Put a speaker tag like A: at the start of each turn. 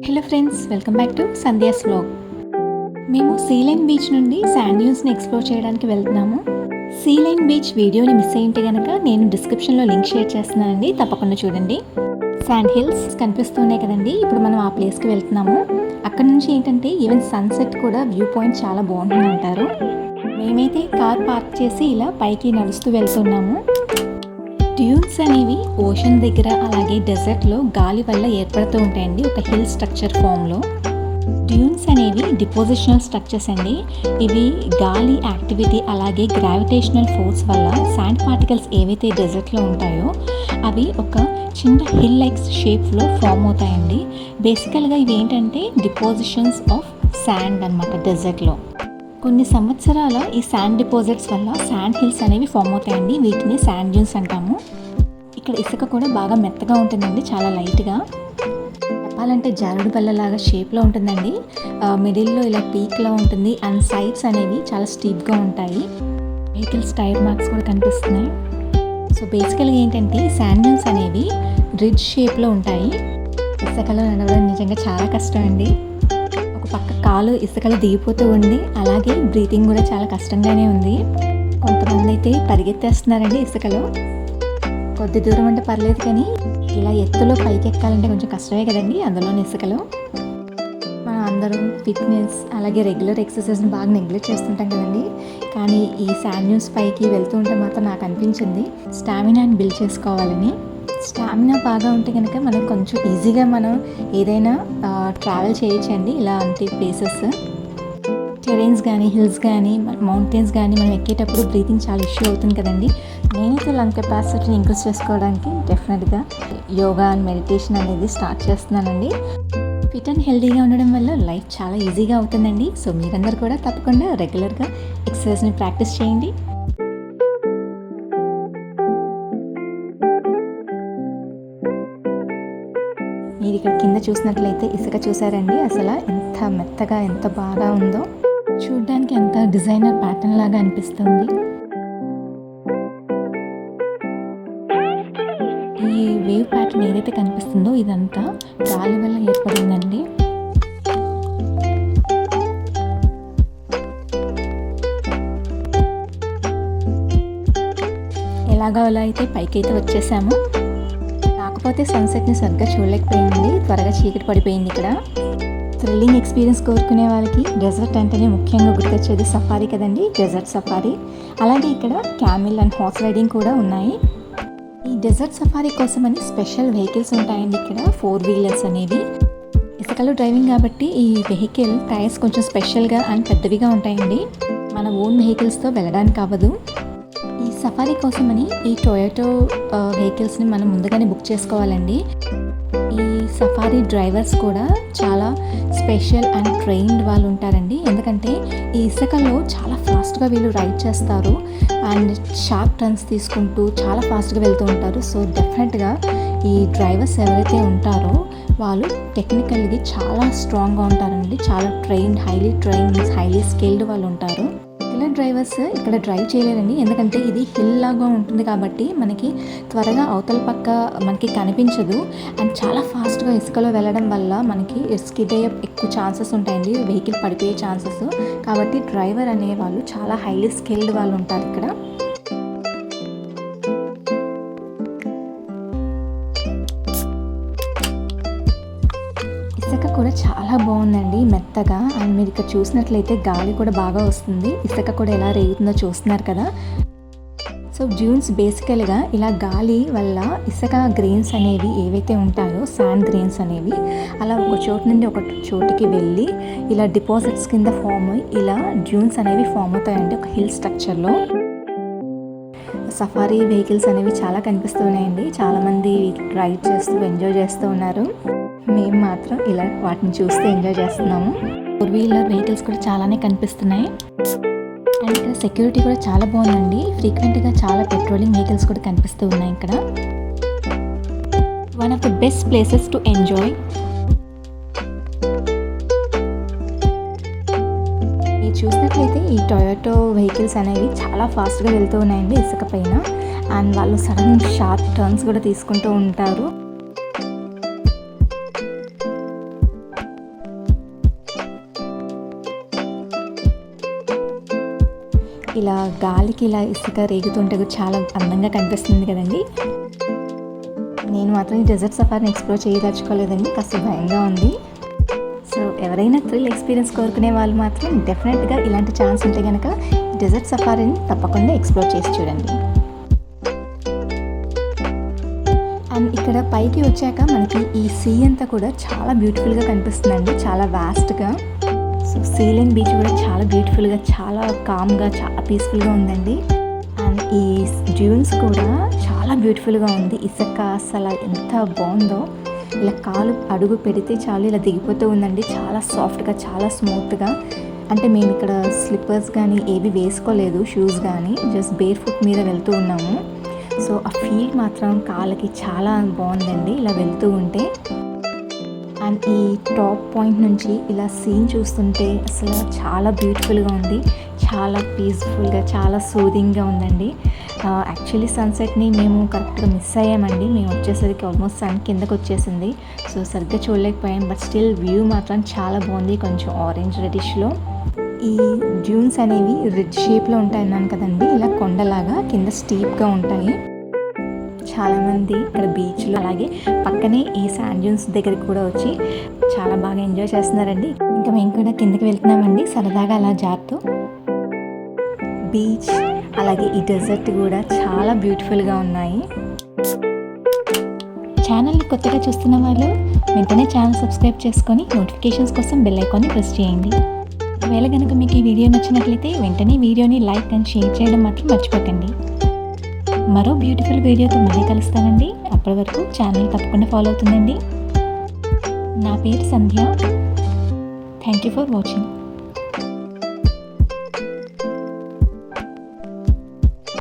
A: Hello friends, welcome back to Sandhya's vlog. మేము Sealine beach నుండి sand డ్యూన్స్ని explore చేయడానికి వెళ్తున్నాము. సీలైన్ బీచ్ వీడియోని మిస్ అయ్యింటే కనుక నేను డిస్క్రిప్షన్లో లింక్ షేర్ చేస్తున్నానండి, తప్పకుండా చూడండి. శాండ్ హిల్స్ కనిపిస్తున్నాయి కదండి, ఇప్పుడు మనం ఆ ప్లేస్కి వెళ్తున్నాము. అక్కడ నుంచి ఏంటంటే ఈవెన్ సన్సెట్ కూడా వ్యూ పాయింట్ చాలా బాగుంటుంది అంటారు. మేమైతే కార్ పార్క్ చేసి ఇలా పైకి నడుస్తూ వెళ్తున్నాము. డ్యూన్స్ అనేవి ఓషన్ దగ్గర అలాగే డెజర్ట్లో గాలి వల్ల ఏర్పడుతూ ఉంటాయండి, ఒక హిల్ స్ట్రక్చర్ ఫామ్లో. డ్యూన్స్ అనేవి డిపోజిషనల్ స్ట్రక్చర్స్ అండి. ఇవి గాలి యాక్టివిటీ అలాగే గ్రావిటేషనల్ ఫోర్స్ వల్ల శాండ్ పార్టికల్స్ ఏవైతే డెజర్ట్లో ఉంటాయో అవి ఒక చిన్న హిల్ లైక్ షేప్లో ఫామ్ అవుతాయండి. బేసికల్గా ఇవి ఏంటంటే డిపోజిషన్స్ ఆఫ్ శాండ్ అనమాట డెజర్ట్లో. కొన్ని సంవత్సరాల ఈ శాండ్ డిపాజిట్స్ వల్ల శాండ్ హిల్స్ అనేవి ఫామ్ అవుతాయండి, వీటిని శాండ్ డ్యూన్స్ అంటాము. ఇక్కడ ఇసుక కూడా బాగా మెత్తగా ఉంటుందండి, చాలా లైట్గా. చెప్పాలంటే జారుడు బల్లలాగా షేప్లో ఉంటుందండి. మిడిల్లో ఇలా పీక్లా ఉంటుంది అండ్ సైడ్స్ అనేవి చాలా స్టీప్గా ఉంటాయి. వెహికల్స్ టైర్ మార్క్స్ కూడా కనిపిస్తున్నాయి. సో బేసికల్గా ఏంటంటే శాండ్ డ్యూన్స్ అనేవి రిడ్జ్ షేప్లో ఉంటాయి. ఇసుకలో నడవడం నిజంగా చాలా కష్టం అండి. పక్క కాలు ఇసుకలో దిగిపోతూ ఉంది, అలాగే బ్రీతింగ్ కూడా చాలా కష్టంగానే ఉంది. కొంతమంది అయితే పరిగెత్తేస్తున్నారండి ఇసుకలో. కొద్ది దూరం అంటే పర్లేదు, కానీ ఇలా ఎత్తులో పైకి ఎక్కాలంటే కొంచెం కష్టమే కదండి, అందులోని ఇసుకలో. మనం అందరం ఫిట్నెస్ అలాగే రెగ్యులర్ ఎక్సర్సైజ్ని బాగా నెగ్లెక్ట్ చేస్తుంటాం కదండి, కానీ ఈ శాండ్ డ్యూన్స్ పైకి వెళ్తూ ఉంటే మాత్రం నాకు అనిపించింది స్టామినాని బిల్డ్ చేసుకోవాలని. స్టామినా బాగా ఉంటే కనుక మనం కొంచెం ఈజీగా మనం ఏదైనా ట్రావెల్ చేయొచ్చండి. ఇలాంటి ప్లేసెస్ టెరెన్స్ కానీ హిల్స్ కానీ మౌంటైన్స్ కానీ మనం ఎక్కేటప్పుడు బ్రీతింగ్ చాలా ఇష్యూ అవుతుంది కదండి. నేనైతే లంగ్ కెపాసిటీని ఇంక్రీజ్ చేసుకోవడానికి డెఫినెట్గా యోగా అండ్ మెడిటేషన్ అనేది స్టార్ట్ చేస్తున్నానండి. ఫిట్ అండ్ హెల్తీగా ఉండడం వల్ల లైఫ్ చాలా ఈజీగా అవుతుందండి. సో మీరందరూ కూడా తప్పకుండా రెగ్యులర్గా ఎక్సర్సైజ్ని ప్రాక్టీస్ చేయండి. మీరు ఇక్కడ కింద చూసినట్లయితే ఇసుక చూసారండి, అసలు ఎంత మెత్తగా ఎంత బాగా ఉందో, చూడ్డానికి ఎంత డిజైనర్ ప్యాటర్న్ లాగా అనిపిస్తుంది. ఈ వేవ్ ప్యాటర్న్ ఏదైతే కనిపిస్తుందో ఇదంతా గాలి వల్ల ఏర్పడిందండి. ఎలాగో అలా అయితే పైకైతే వచ్చేసాము. కాకపోతే సన్సెట్ని సరిగ్గా చూడలేకపోయింది, త్వరగా చీకటి పడిపోయింది. ఇక్కడ థ్రిల్లింగ్ ఎక్స్పీరియన్స్ కోరుకునే వాళ్ళకి డెజర్ట్ అంటేనే ముఖ్యంగా గుర్తొచ్చేది సఫారీ కదండి, డెజర్ట్ సఫారీ. అలాగే ఇక్కడ క్యామిల్ అండ్ హార్స్ రైడింగ్ కూడా ఉన్నాయి. ఈ డెజర్ట్ సఫారీ కోసమని స్పెషల్ వెహికల్స్ ఉంటాయండి ఇక్కడ, 4 వీలర్స్ అనేవి. ఇసుకలో డ్రైవింగ్ కాబట్టి ఈ వెహికల్ టైర్స్ కొంచెం స్పెషల్గా అండ్ పెద్దవిగా ఉంటాయండి, మన ఓన్ వెహికల్స్తో వెళ్ళడానికి అవ్వదు. ఈ సఫారీ కోసమని ఈ టొయోటో వెహికల్స్ని మనం ముందుగానే బుక్ చేసుకోవాలండి. ఈ సఫారీ డ్రైవర్స్ కూడా చాలా స్పెషల్ అండ్ ట్రైన్డ్ వాళ్ళు ఉంటారండి, ఎందుకంటే ఈ ఇసుకలో చాలా ఫాస్ట్గా వీళ్ళు రైడ్ చేస్తారు అండ్ షార్ప్ టర్న్స్ తీసుకుంటూ చాలా ఫాస్ట్గా వెళ్తూ ఉంటారు. సో డెఫినెట్గా ఈ డ్రైవర్స్ ఎవరైతే ఉంటారో వాళ్ళు టెక్నికల్గా చాలా స్ట్రాంగ్గా ఉంటారండి, చాలా హైలీ స్కిల్డ్ వాళ్ళు ఉంటారు. ఇలా డ్రైవర్స్ ఇక్కడ డ్రైవ్ చేయలేరండి, ఎందుకంటే ఇది హిల్ లాగా ఉంటుంది కాబట్టి మనకి త్వరగా అవతల పక్క మనకి కనిపించదు అండ్ చాలా ఫాస్ట్గా ఇసుకలో వెళ్ళడం వల్ల మనకి స్కిడ్ అయ్యే ఎక్కువ ఛాన్సెస్ ఉంటాయండి, వెహికల్ పడిపోయే ఛాన్సెస్. కాబట్టి డ్రైవర్ అనే వాళ్ళు చాలా హైలీ స్కిల్డ్ వాళ్ళు ఉంటారు ఇక్కడ. ఇసుక కూడా చాలా బాగుందండి, మెత్తగా. అండ్ మీరు ఇక్కడ చూసినట్లయితే గాలి కూడా బాగా వస్తుంది, ఇసుక కూడా ఎలా రేగుతుందో చూస్తున్నారు కదా. సో డ్యూన్స్ బేసికల్గా ఇలా గాలి వల్ల ఇసుక గ్రెయిన్స్ అనేవి ఏవైతే ఉంటాయో శాండ్ గ్రెయిన్స్ అనేవి అలా ఒక చోటు నుండి ఒక చోటుకి వెళ్ళి ఇలా డిపాజిట్స్ కింద ఫామ్ అయ్యి ఇలా డ్యూన్స్ అనేవి ఫామ్ అవుతాయండి ఒక హిల్ స్ట్రక్చర్లో. సఫారీ వెహికల్స్ అనేవి చాలా కనిపిస్తున్నాయండి, చాలామంది రైడ్ చేస్తూ ఎంజాయ్ చేస్తూ ఉన్నారు. మేము మాత్రం ఇలా వాటిని చూస్తూ ఎంజాయ్ చేస్తున్నాము. 4 వీలర్ వెహికల్స్ కూడా చాలానే కనిపిస్తున్నాయి అండ్ ఇక్కడ సెక్యూరిటీ కూడా చాలా బాగుందండి. ఫ్రీక్వెంట్గా చాలా పెట్రోలింగ్ వెహికల్స్ కూడా కనిపిస్తూ ఉన్నాయి ఇక్కడ. One of the best places to enjoy. మీరు చూసినట్లయితే ఈ టొయోటో వెహికల్స్ అనేవి చాలా ఫాస్ట్గా వెళ్తూ ఉన్నాయండి ఇసుక పైన అండ్ వాళ్ళు సడన్ షార్ప్ టర్న్స్ కూడా తీసుకుంటూ ఉంటారు. ఇలా గాలికి ఇలా ఇసుక రేగుతుంటే కూడా చాలా అందంగా కనిపిస్తుంది కదండి. నేను మాత్రం ఈ డెజర్ట్ సఫారీని ఎక్స్ప్లోర్ చేయదలుచుకోలేదండి, కాస్త భయంగా ఉంది. సో ఎవరైనా థ్రిల్ ఎక్స్పీరియన్స్ కోరుకునే వాళ్ళు మాత్రం డెఫినెట్గా ఇలాంటి ఛాన్స్ ఉంటే కనుక డెజర్ట్ సఫారీని తప్పకుండా ఎక్స్ప్లోర్ చేసి చూడండి. అండ్ ఇక్కడ పైకి వచ్చాక మనకి ఈ సీ అంతా కూడా చాలా బ్యూటిఫుల్గా కనిపిస్తుందండి, చాలా వాస్ట్గా. సో సీలైన్ బీచ్ కూడా చాలా బ్యూటిఫుల్గా, చాలా కామ్గా, చాలా పీస్ఫుల్గా ఉందండి. అండ్ ఈ డ్యూన్స్ కూడా చాలా బ్యూటిఫుల్గా ఉంది. ఇసుక అసలు ఎంత బాగుందో, ఇలా కాలు అడుగు పెడితే చాలు ఇలా దిగిపోతూ ఉందండి, చాలా సాఫ్ట్గా, చాలా స్మూత్గా. అంటే మేము ఇక్కడ స్లిప్పర్స్ కానీ ఏవి వేసుకోలేదు, షూస్ కానీ, జస్ట్ బేర్ ఫుట్ మీద వెళ్తూ ఉన్నాము. సో ఆ ఫీల్ మాత్రం కాళ్ళకి చాలా బాగుందండి ఇలా వెళ్తూ ఉంటే. అండ్ ఈ టాప్ పాయింట్ నుంచి ఇలా సీన్ చూస్తుంటే అసలు చాలా బ్యూటిఫుల్గా ఉంది, చాలా పీస్ఫుల్గా, చాలా సూదింగ్గా ఉందండి. యాక్చువల్లీ సన్సెట్ని మేము కరెక్ట్గా మిస్ అయ్యామండి. మేము వచ్చేసరికి ఆల్మోస్ట్ సన్ కిందకు వచ్చేసింది, సో సరిగ్గా చూడలేకపోయాం. బట్ స్టిల్ వ్యూ మాత్రం చాలా బాగుంది, కొంచెం ఆరెంజ్ రెడిష్లో. ఈ డ్యూన్స్ అనేవి రిడ్జ్ షేప్లో ఉంటాయి అన్నాను కదండి, ఇలా కొండలాగా కింద స్టీప్గా ఉంటాయి. చాలామంది ఇక్కడ బీచ్లో అలాగే పక్కనే ఈ శాండ్ డ్యూన్స్ దగ్గరికి కూడా వచ్చి చాలా బాగా ఎంజాయ్ చేస్తున్నారండి. ఇంకా మేము కూడా కిందకి వెళ్తున్నామండి సరదాగా అలా జారుతూ. బీచ్ అలాగే ఈ డెజర్ట్ కూడా చాలా బ్యూటిఫుల్గా ఉన్నాయి. ఛానల్ని కొత్తగా చూస్తున్న వాళ్ళు వెంటనే ఛానల్ సబ్స్క్రైబ్ చేసుకొని నోటిఫికేషన్స్ కోసం బెల్ ఐకాన్ని ప్రెస్ చేయండి. ఒకవేళ కనుక మీకు ఈ వీడియో నచ్చినట్లయితే వెంటనే వీడియోని లైక్ అండ్ షేర్ చేయడం మాత్రం మర్చిపోకండి. మరో బ్యూటిఫుల్ వీడియోతో మళ్ళీ కలుస్తానండి. అప్పటి వరకు ఛానల్ తప్పకుండా ఫాలో అవుతుందండి. నా పేరు Sandhya. Thank you for watching.